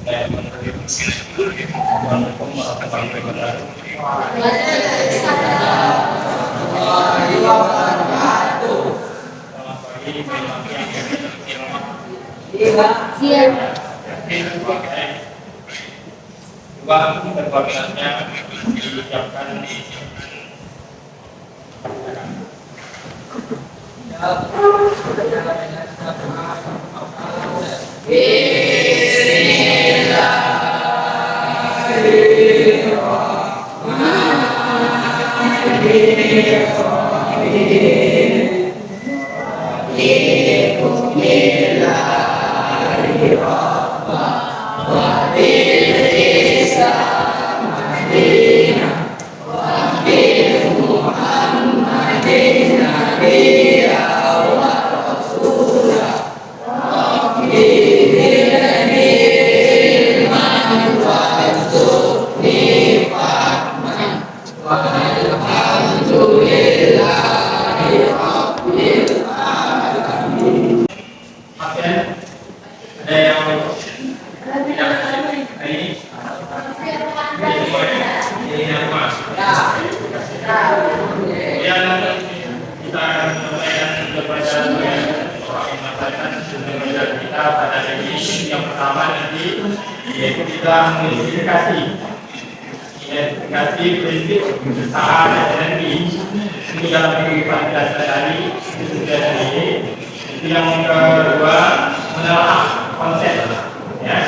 Assalamualaikum warahmatullahi wabarakatuh. Selamat pagi, Siap. Uang berbagiannya disiapkan ada yang ini yang mas. Kemudian kita akan menyampaikan kepada kita pada hari ini yang pertama nanti yaitu kita mengidentifikasi prinsip usaha energi ini dalam kehidupan kita sehari-hari itu sudah ini. Yang kedua menelaah konsep ya.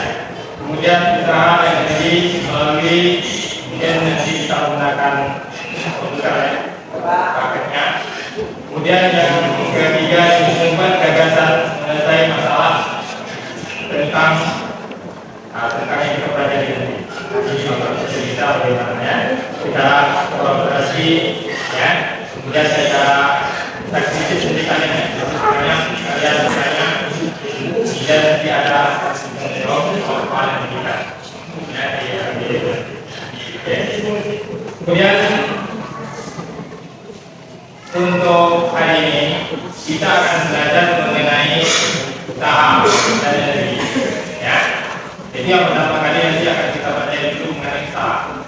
Kemudian usaha energi melalui kemudian nanti kita menggunakan komputer ya paketnya. Kemudian yang ketiga mengembangkan gagasan menyelesaikan masalah tentang yang kita pelajari nanti. Kita bagaimana ya secara kolaborasi ya. Kemudian secara teknis pendidikannya ya. Kalian bertanya dan nanti ada soal pendidikan ya. Kemudian untuk hari ini kita akan belajar mengenai usaha dan energi ya. Jadi yang pertama kali nanti akan kita pelajari dulu mengenai usaha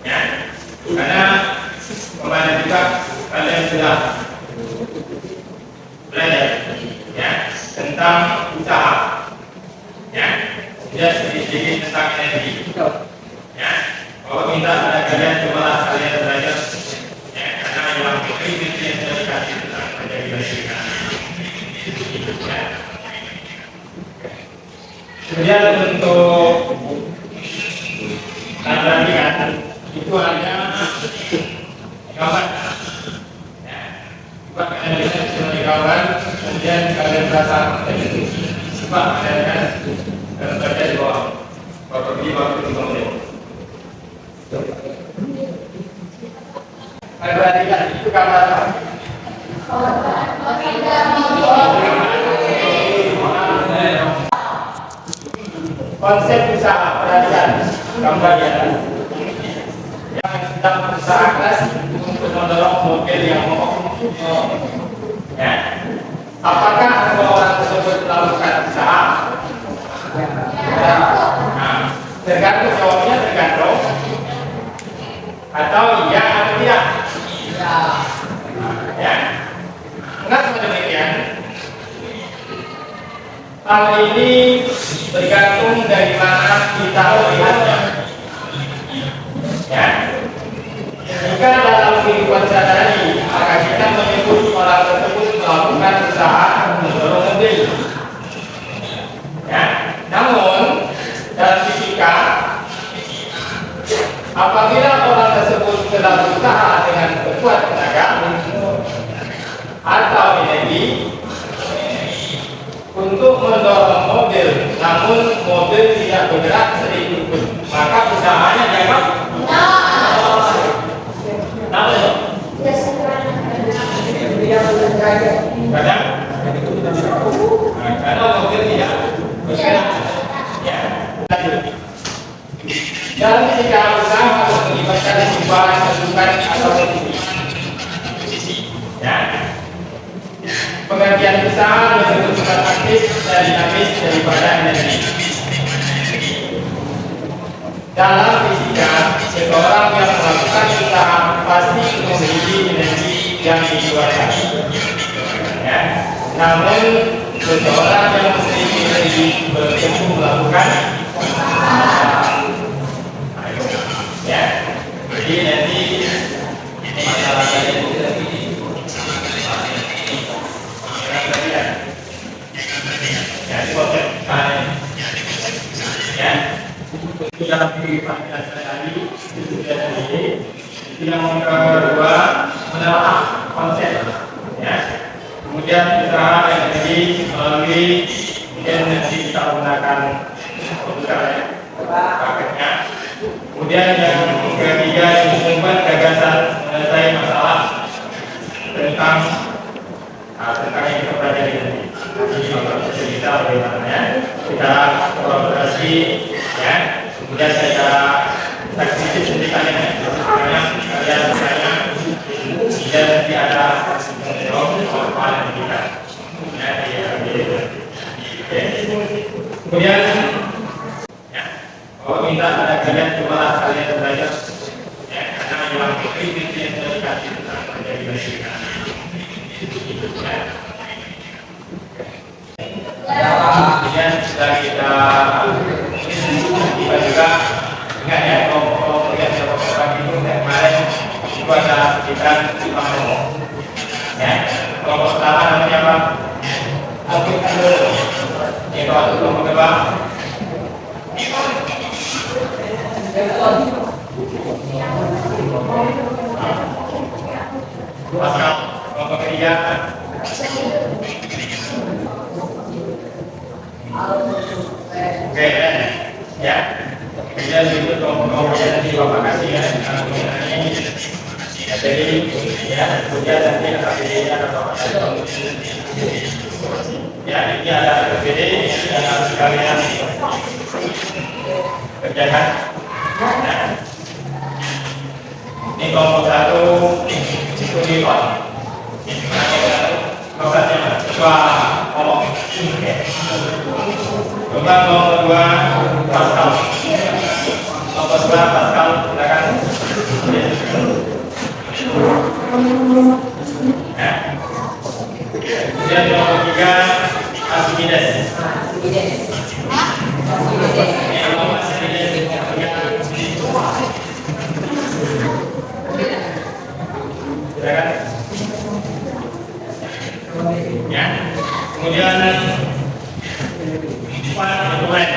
ya. Karena kemarin juga kalian sudah belajar ya tentang usaha ya. Kemudian sedikit tentang energi ya. Kalau minta ada kalian cobalah kalian belajar ya, karena yang prinsip yang saya kasih tentang energi ya. Kemudian untuk perhatikan itu hanya gambar ya. Buat kalian lihat sebagai gambar, kemudian kalian merasa coba kalian kan baca di bawah waktu itu kemudian perhatikan itu gambar apa? Konsep usaha, perhatikan gambarnya yang sedang berusaha keras untuk mendorong mobil yang mogok ya. Apakah kedua orang tersebut melakukan usaha? Nah, tergantung jawabnya tergantung atau iya atau tidak ya. Kenapa demikian? Hal ini tergantung dari mana kita melihatnya ya. Jika dalam kehidupan sehari-hari maka kita menyebut orang tersebut melakukan usaha mendorong mobil ya. Namun dalam fisika apabila orang tersebut telah berusaha dengan berkuat tenaga atau energi untuk mendorong mobil, namun mobil tidak bergerak sedikit pun, maka usahanya dianggap kadang karena mobil tidak bergerak ya. Dalam ketika usaha harus melibatkan perubahan kedudukan atau posisi ya. Pengertian usaha lebih bersifat aktif dan dinamis daripada energi. Dalam fisika, seseorang yang melakukan usaha pasti memiliki energi yang dikeluarkan. Ya. Namun seseorang yang memiliki energi belum melakukan ya. Jadi nanti masalahnya itu ya proses ya dalam kehidupan kita sehari-hari itu sudah tadi. Yang kedua menelaah konsep ya. Kemudian usaha yang tadi melalui kemudian nanti kita menggunakan komputer ya paketnya. Kemudian yang ketiga membuat gagasan menyelesaikan masalah tentang yang kita pelajari nanti. Jadi kita bagaimana ya kita kolaborasi ya. Kemudian saya saksi sendiri kalian kalian bertanya dan nanti ada soal kita ya kemudian ya kalau minta ada kalian coba kalian belajar ya karena memang kritik yang sudah dikasih tentang menjadi masyarakat kemudian sudah kita juga ingat ya kalau lihat pagi itu kemarin itu ada sekitar 5 kelompok ya. Kelompok pertama namanya apa? Ini kelompok kedua Pascal, kelompok ketiga oke ya. Kemudian itu kelompok-kelompoknya nanti Bapak kasih ya. Jadi ya kemudian nanti KPD-nya ada Bapak kasih. Ya ini ada KPD yang harus kalian kerjakan. Nah, ini kelompok satu itu Newton. Kelompoknya Wah, ngomong. Coba kelompok kedua Pascal. Kelompok kedua Pascal silakan. Ya. Kemudian kelompok tiga Archimedes. Silakan. Ya. Kemudian empat dokumen.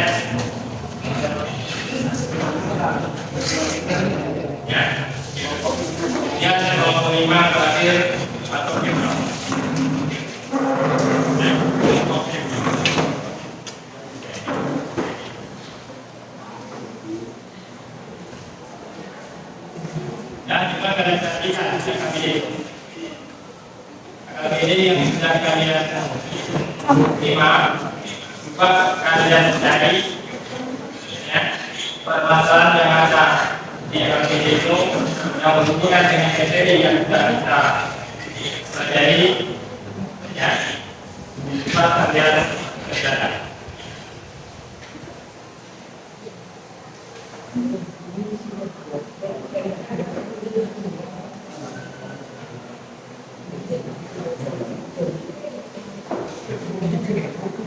Ya. Kemudian kelompok lima terakhir atau kita. Dan juga kalian perhatikan KPD yang sudah kalian terima, coba kalian cari ya, permasalahan yang ada di KPD itu yang berhubungan dengan materi yang sudah kita pelajari ya, coba kalian kerjakan.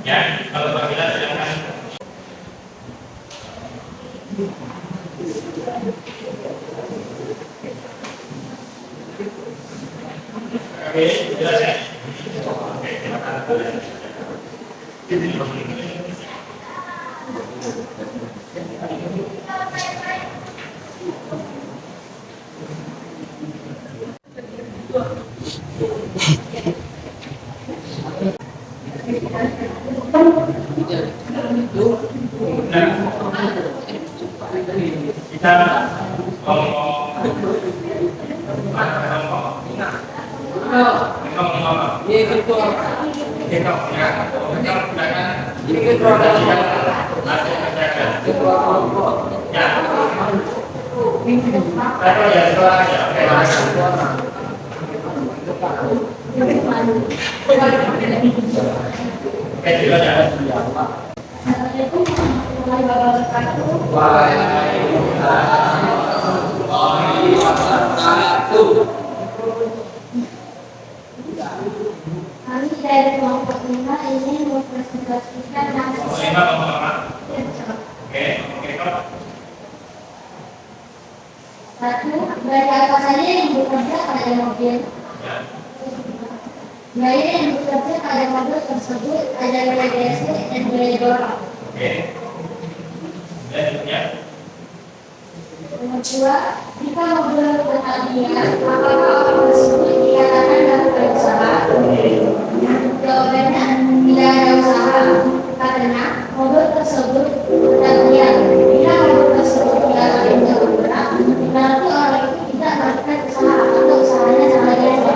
Ya, kalau panggilan silakan. Oke, jelas ya. Oke, silakan. Kita warahmatullahi wabarakatuh. Waalaikumsalam warahmatullahi wabarakatuh. Kami dari kelompok 5 ingin mempresentasikan hasil. Satu, dari apa saja yang bekerja pada mobil? Gaya yang bekerja pada mobil tersebut ada gaya gesek dan gaya dorong. Nomor 2, jika mobil berhadiah, apakah orang tersebut dikatakan melakukan usaha? Jawabannya tidak ada usaha, karena mobil tersebut berhadiah. Bila mobil tersebut dikatakan tidak bergerak, berarti orang itu tidak melakukan usaha atau usahanya sangat biasa.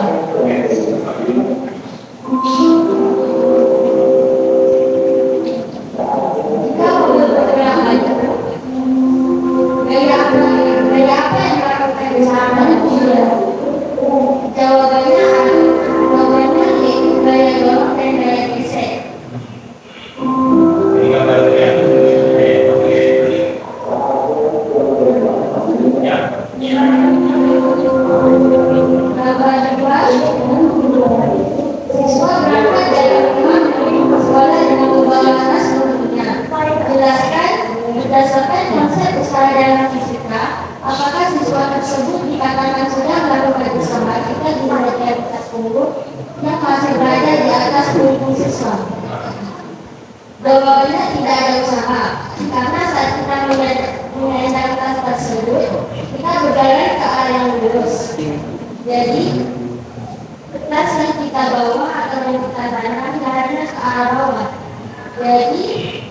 Jika mobil bergerak maju, gaya apa yang dilakukan usaha pada mobil? Jawabannya yaitu gaya dorong dan gaya gesek. Gambar 2, siswa berangkat dari rumah ke sekolah dengan membawa tas tentunya. Jelaskan berdasarkan konsep usaha dalam fisika, apakah siswa tersebut dikatakan sudah melakukan usaha jika dimiliki atas punggung yang masih berada di atas punggung siswa? Jawabannya tidak ada usaha, karena saat kita mengendalikan tas tersebut, kita berjalan ke arah yang lurus. Jadi, tas yang kita bawa atau yang kita tanam jalannya ke arah bawah. Jadi,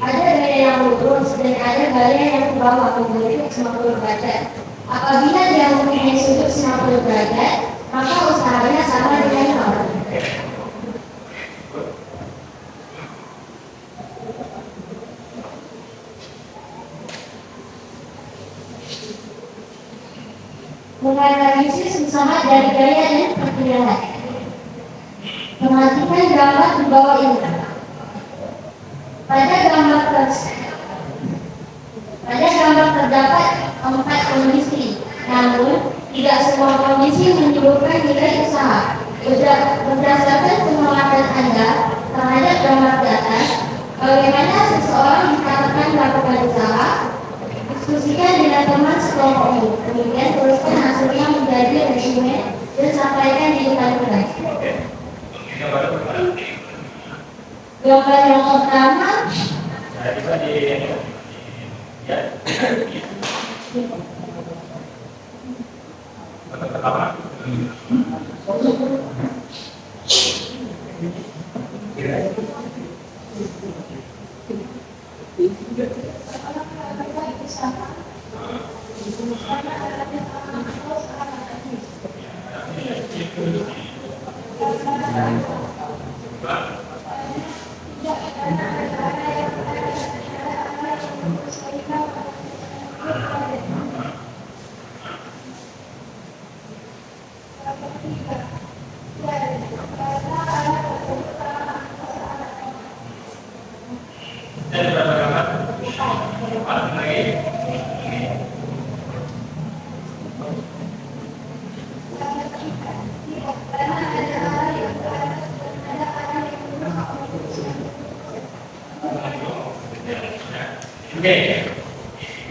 ada gaya yang lurus dan ada gaya yang ke bawah membentuk 90 derajat. Apabila dia mempunyai sudut 90 derajat, maka usahanya sama dengan nol. Menganalisis usaha dari gaya dan perkiraan. Perhatikan gambar di bawah ini. Pada gambar terdapat 4 kondisi, namun tidak semua kondisi menimbulkan nilai usaha. Berdasarkan pengamatan Anda terhadap gambar di atas, bagaimana seseorang dikatakan melakukan usaha? Diskusikan dengan teman sekelompokmu, kemudian tuliskan hasilnya menjadi resume dan sampaikan di depan kelas. Gambar yang pertama,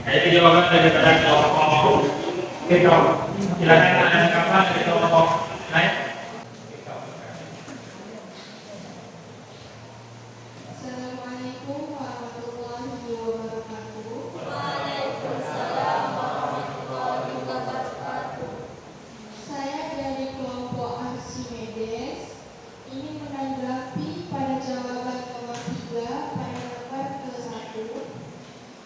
Jadi jawaban daripada kelompok kita. Silakan ada kapan dari kelompok lain. Assalamualaikum warahmatullahi wabarakatuh. Waalaikumsalam warahmatullahi wabarakatuh. Saya dari kelompok Archimedes ingin menanggapi pada jawaban nomor 3 pada lembar ke-1.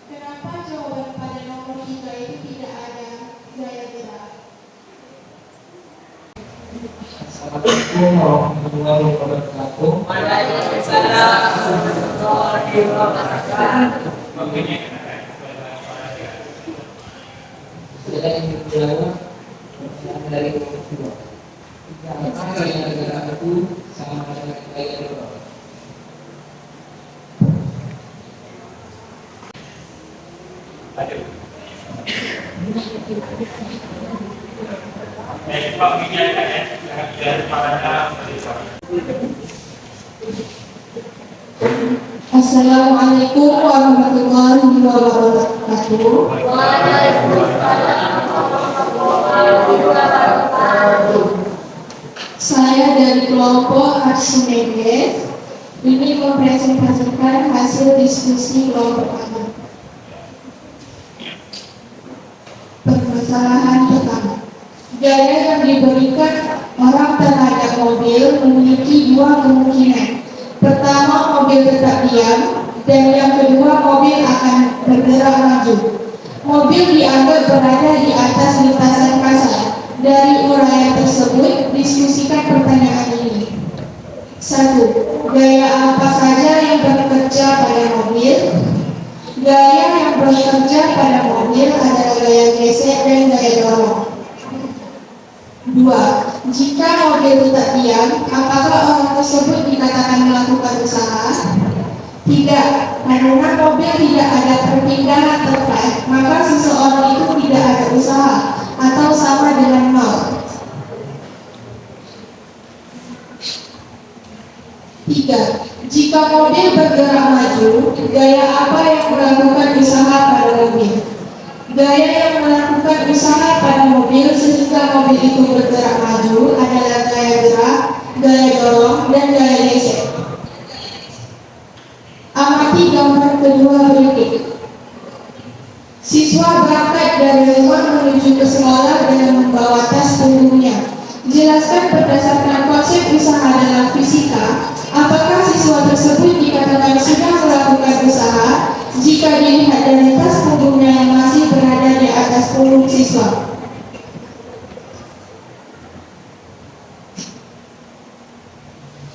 Kenapa jawaban pada nomor 3 itu tidak ada gaya gerak? Assalamualaikum warahmatullahi wabarakatuh. Waalaikumsalam warahmatullahi wabarakatuh. Sudah yang dijawab dari kelompok 2. Apakah gaya gerak itu sama dengan gaya dorong? Lanjut. Baik, Pak Wijan ya. Jangan pada Assalamualaikum warahmatullahi wabarakatuh. Waalaikumsalam warahmatullahi wabarakatuh. Saya dari kelompok Archimedes ini mempresentasikan hasil diskusi kelompok kami. Permasalahan pertama, gaya yang diberikan orang terhadap mobil memiliki dua kemungkinan. Pertama, mobil tetap diam, dan yang kedua, mobil akan bergerak maju. Mobil dianggap berada di atas lintasan kasar. Dari uraian tersebut, diskusikan pertanyaan ini. 1. Gaya apa saja yang bekerja pada mobil? Gaya yang bekerja pada mobil adalah gaya gesek dan gaya dorong. 2. Jika mobil tetap diam, apakah orang tersebut dikatakan melakukan usaha? Tidak, karena mobil tidak ada perpindahan tempat, maka seseorang itu tidak ada usaha atau sama dengan nol. 3. Jika mobil bergerak maju, gaya apa yang melakukan usaha pada mobil? Gaya yang melakukan usaha pada mobil sehingga mobil itu bergerak maju adalah gaya gerak, gaya dorong, dan gaya gesek. Amati gambar kedua berikut. Siswa berangkat dari rumah menuju ke sekolah dengan membawa tas punggungnya. Jelaskan berdasarkan konsep usaha dalam fisika, apakah siswa tersebut dikatakan sudah melakukan usaha jika dilihat dari tas punggungnya yang masih berada di atas punggung siswa?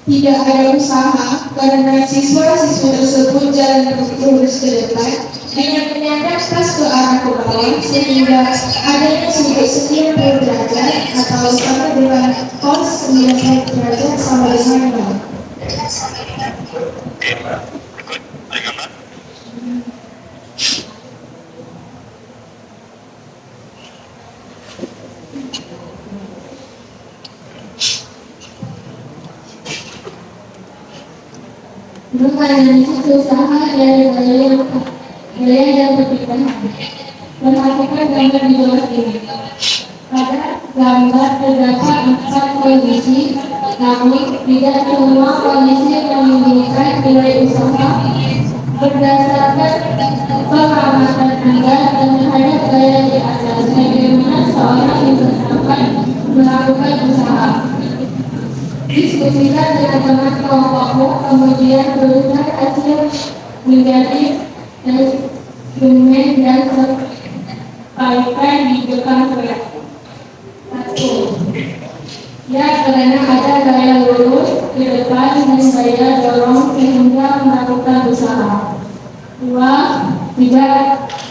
Tidak ada usaha karena siswa-siswa tersebut jalan lurus ke depan dengan menyandang tas ke arah ke bawah sehingga adanya sudut 90 derajat atau sama dengan cos 90 derajat sama dengan 0. Menganalisis usaha dari gaya yang berbeda. Perhatikan gambar di bawah ini. Pada gambar terdapat 4 kondisi, namun tidak semua kondisi memungkinkan nilai usaha. Berdasarkan pengamatan Anda terhadap gaya di atas, bagaimana seorang dipersilakan melakukan usaha. Diskusikan dengan teman kelompokmu, kemudian tuliskan hasil menjadi dokumen dan sampaikan di depan proyek. 1. Ya, karena ada gaya lurus ke depan dan gaya dorong sehingga melakukan usaha. 2. Tidak,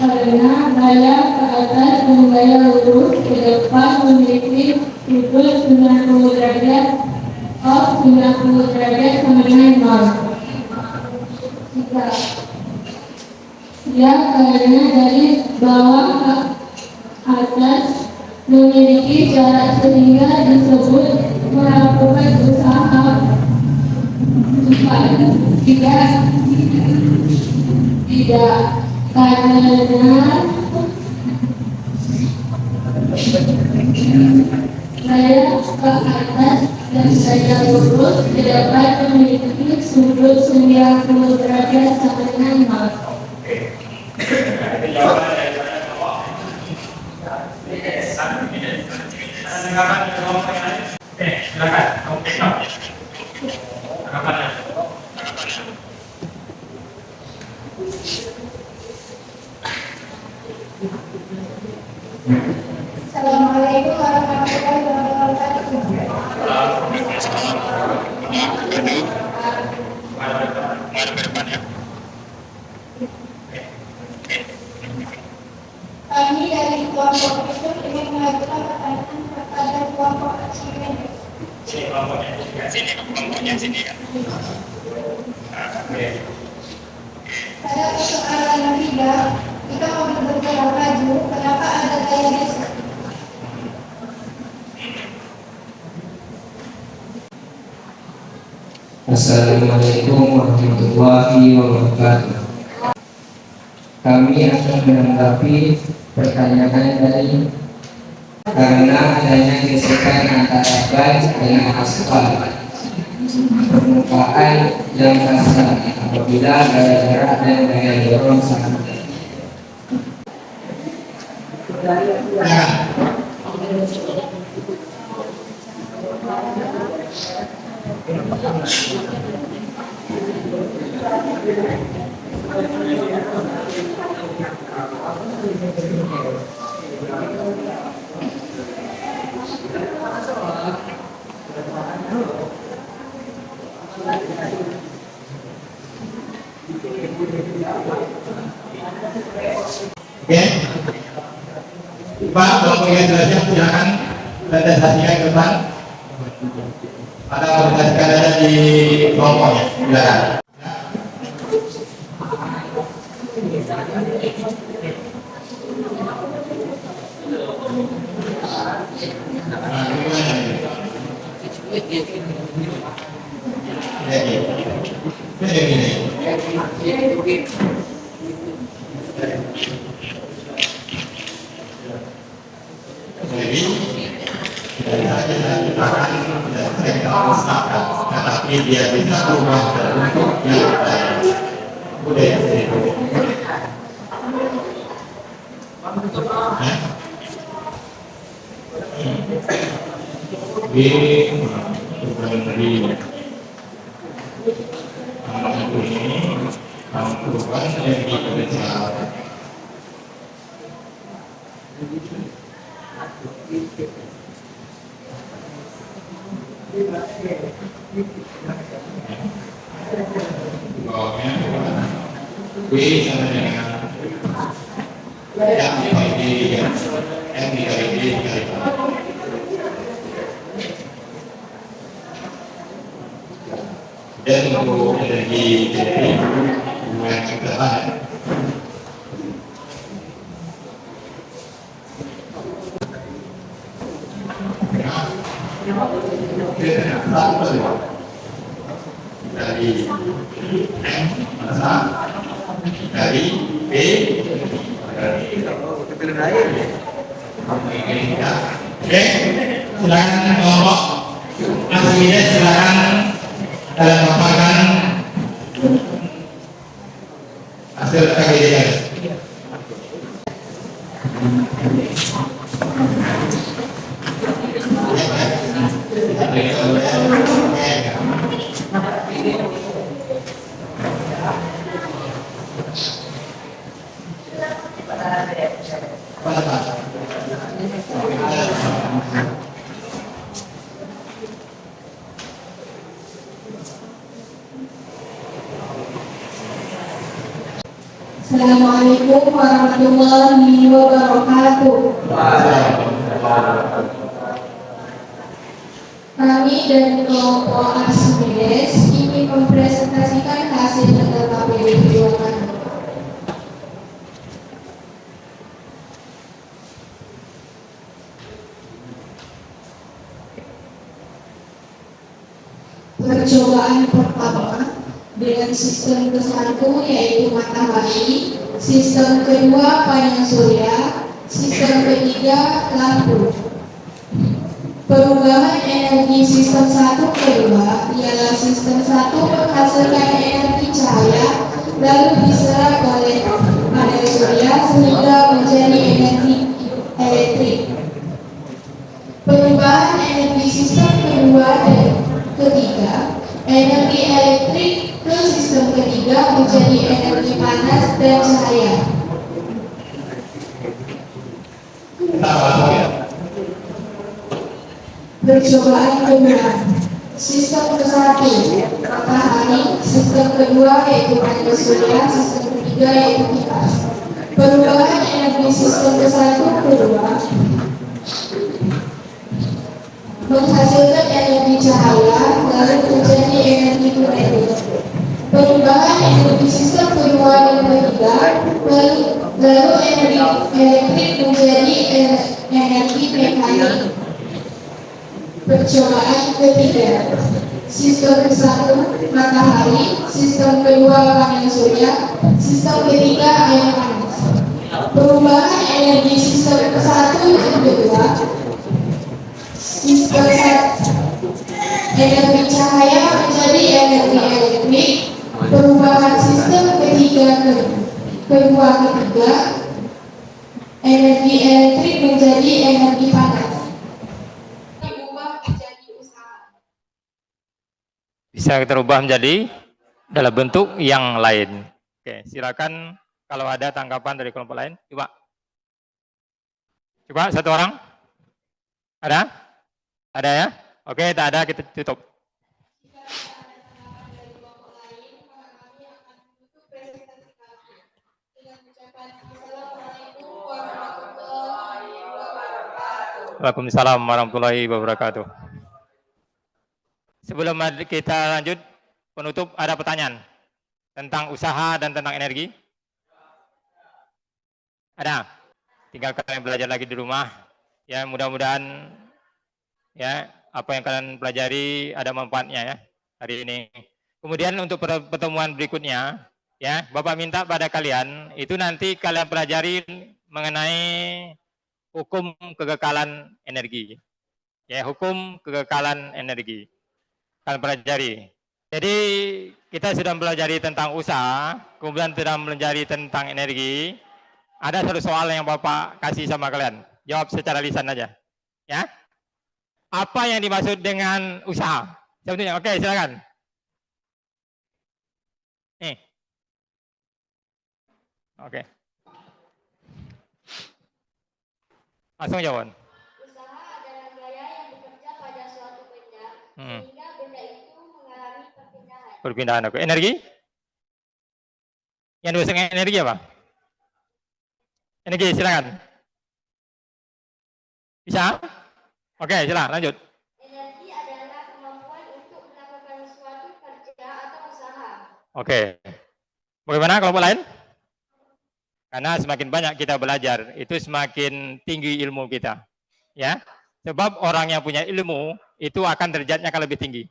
karena gaya ke atas dan gaya lurus ke depan memiliki sudut 90 derajat. 90 derajat sama dengan 0. 3. Ya, karena dari bawah ke atas memiliki jarak sehingga disebut melakukan usaha. 4. Tidak, karena gaya ke atas dan gaya lurus ke depan memiliki sudut 90 derajat sama dengan 0. Itu jawaban daripada kelompok. Ada tanggapan dari kelompok yang lain? Silakan. Tanggapannya. Assalamualaikum warahmatullahi wabarakatuh. Kami dari kelompok itu ingin mengajukan pertanyaan kepada kelompok Archimedes. Sini kelompoknya sini kan. Oke. Pada persoalan yang 3, ketika mobil bergerak laju, kenapa ada gaya geser? Assalamualaikum warahmatullahi wabarakatuh. Kami akan menanggapi pertanyaan dari karena adanya gesekan antara ban dengan aspal, permukaan yang kasar apabila gaya gerak dan gaya dorong sama. Oke, Pak, kalau punya jelasnya silakan Anda saksikan ke depan. Ada komunikasikan ada di kelompok ya, silakan. Tetapi dia bisa berubah bentuk yang lain. Budaya B sama dengan yang dikali D, M dikali D dikali A. Dan untuk energi jadi hubungan kebetulan dari M masa dari B dari oke, silakan kelompok aslinya silakan dalam paparan hasil KGD. Assalamualaikum warahmatullahi wabarakatuh. Kami dari kelompok Archimedes ingin mempresentasikan hasil data KPD perjuangan. Percobaan pertama dengan sistem ke-1 yaitu matahari, sistem kedua panel surya, sistem ketiga lampu. Perubahan energi sistem 1 ke 2 ialah sistem 1 menghasilkan energi cahaya lalu diserap oleh panel surya sehingga menjadi energi elektrik. Perubahan energi sistem kedua dan ketiga, energi elektrik ke sistem ketiga menjadi energi panas dan cahaya. Percobaan kedua, sistem ke-1 matahari, sistem kedua yaitu panel surya, sistem ketiga yaitu kipas. Perubahan energi sistem ke-1 kedua menghasilkan energi cahaya lalu menjadi energi kinetik. Perubahan energi sistem kedua dan ketiga lalu elektrik menjadi energi mekanik. Percobaan ketiga, sistem satu matahari, sistem kedua panel surya, sistem ketiga air panas. Perubahan energi sistem satu dan kedua, sistem energi cahaya menjadi energi elektrik. Perubahan sistem kedua ketiga, energi elektrik menjadi energi panas. Bisa kita ubah menjadi dalam bentuk yang lain. Oke, silakan kalau ada tanggapan dari kelompok lain. Coba satu orang. Ada? Ada ya? Oke, tak ada, kita tutup. Waalaikumsalam warahmatullahi wabarakatuh. Sebelum kita lanjut penutup, ada pertanyaan tentang usaha dan tentang energi? Ada? Tinggal kalian belajar lagi di rumah. Ya, mudah-mudahan ya apa yang kalian pelajari ada manfaatnya ya hari ini. Kemudian untuk pertemuan berikutnya, ya Bapak minta pada kalian itu nanti kalian pelajari mengenai hukum kekekalan energi. Ya, hukum kekekalan energi. Kalian pelajari. Jadi kita sudah pelajari tentang usaha, kemudian sudah pelajari tentang energi. Ada satu soal yang Bapak kasih sama kalian. Jawab secara lisan aja. Ya. Apa yang dimaksud dengan usaha? Sebetulnya, oke, silakan. Nih. Oke. Langsung jawab. Usaha adalah gaya yang bekerja pada suatu benda sehingga benda itu mengalami perpindahan. Perpindahan, oke. Energi? Yang dimaksud dengan energi apa? Energi, silakan. Bisa? Oke, silakan lanjut. Energi adalah kemampuan untuk melakukan suatu kerja atau usaha. Oke. Bagaimana kelompok lain? Karena semakin banyak kita belajar, itu semakin tinggi ilmu kita. Ya. Sebab orang yang punya ilmu itu akan derajatnya akan lebih tinggi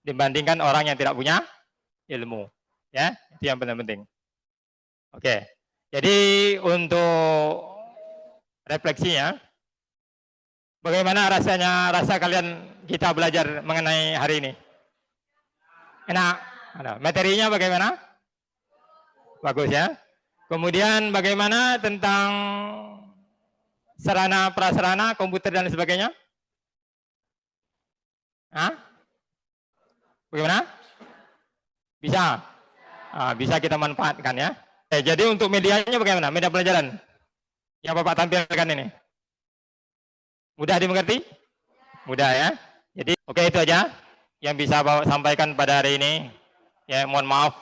dibandingkan orang yang tidak punya ilmu. Ya, itu yang paling penting. Oke. Jadi untuk refleksinya, bagaimana rasa kalian kita belajar mengenai hari ini? Enak. Materinya bagaimana? Bagus ya. Kemudian bagaimana tentang sarana prasarana, komputer dan sebagainya? Hah? Bagaimana? Bisa? Bisa kita manfaatkan ya. Jadi untuk medianya bagaimana? Media pelajaran yang Bapak tampilkan ini. Mudah dimengerti? Mudah ya. Jadi oke, itu aja yang bisa Bapak sampaikan pada hari ini. Ya, mohon maaf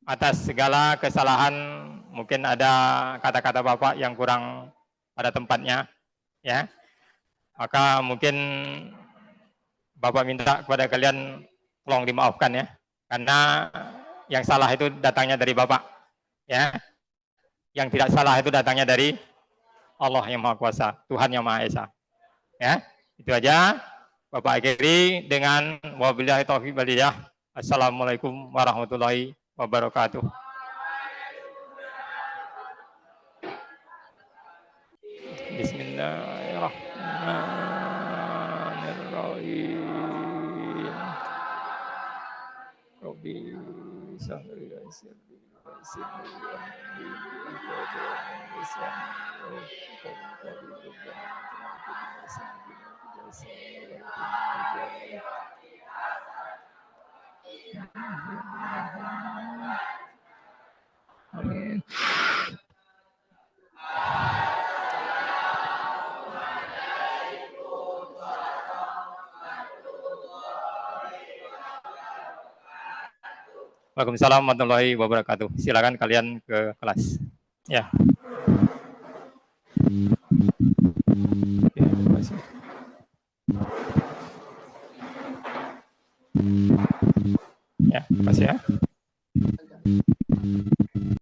atas segala kesalahan, mungkin ada kata-kata Bapak yang kurang pada tempatnya, ya. Maka mungkin Bapak minta kepada kalian tolong dimaafkan ya, karena yang salah itu datangnya dari Bapak, ya. Yang tidak salah itu datangnya dari Allah yang Maha Kuasa, Tuhan yang Maha Esa. Ya, itu aja. Bapak akhiri dengan wabillahi taufiq wal hidayah. Assalamualaikum warahmatullahi wabarakatuh. Bismillahirrahmanirrahim. Rabbi sahri Amin. Waalaikumsalam warahmatullahi wabarakatuh. Silakan kalian ke kelas. Ya. Terima kasih. Ya, terima kasih ya.